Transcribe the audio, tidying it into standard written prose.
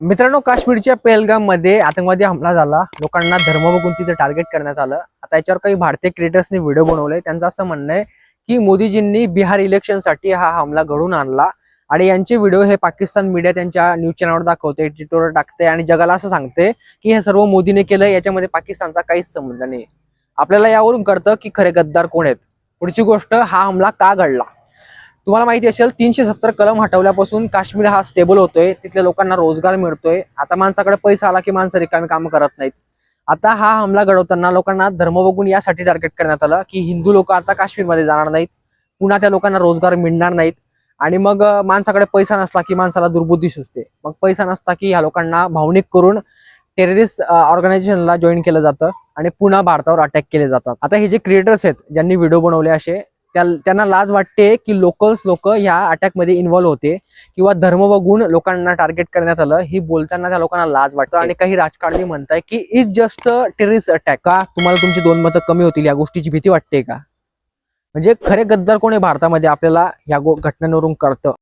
मित्रांनो, काश्मीरच्या पहलगाम मध्ये आतंकवादी हमला झाला. लोकांना धर्म बघून तिथे टार्गेट करण्यात आलं. आता याच्यावर काही भारतीय क्रिएटर्सनी व्हिडिओ बनवले. त्यांचं असं म्हणणं आहे की मोदीजींनी बिहार इलेक्शनसाठी हा हमला घडवून आणला आणि यांचे व्हिडिओ हे पाकिस्तान मीडिया त्यांच्या न्यूज चॅनलवर दाखवते, ट्विटरवर टाकते आणि जगाला असं सांगते की हे सर्व मोदीने केलं. याच्यामध्ये पाकिस्तानचा काहीच संबंध नाही. आपल्याला यावरून कळतं की खरे गद्दार कोण आहेत. पुढची गोष्ट, हा हमला का घडला. तुम्हाला माहिती असेल, 370 कलम हटवल्यापासून काश्मीर हा स्टेबल होतोय. तिथल्या लोकांना रोजगार मिळतोय. आता माणसाकडे पैसा आला की माणसं रिकामी कामं करत नाहीत. आता हा हमला घडवताना लोकांना धर्म बघून यासाठी टार्गेट करण्यात आलं की हिंदू लोक आता काश्मीरमध्ये जाणार नाहीत, पुन्हा त्या लोकांना रोजगार मिळणार नाहीत. आणि मग माणसाकडे पैसा नसला की माणसाला दुर्बुद्धी सुचते. मग पैसा नसता की ह्या लोकांना भावनिक करून टेररिस्ट ऑर्गनायझेशनला जॉईन केलं जातं आणि पुन्हा भारतावर अटॅक केले जातात. आता हे जे क्रिएटर्स आहेत ज्यांनी व्हिडिओ बनवले असे, त्यांना लाज वाटते की लोक ह्या अटॅक मध्ये इन्व्हॉल्व होते किंवा धर्म बघून लोकांना टार्गेट करण्यात आलं. ही बोलताना त्या लोकांना लाज वाटतं. आणि काही राजकारणी म्हणताय की इज जस्ट टेररिस्ट अटॅक. का तुम्हाला तुमची 2 मतं कमी होतील या गोष्टीची भीती वाटते का? म्हणजे खरे गद्दार कोण आहे भारतामध्ये आपल्याला या घटनांवरून कळतं.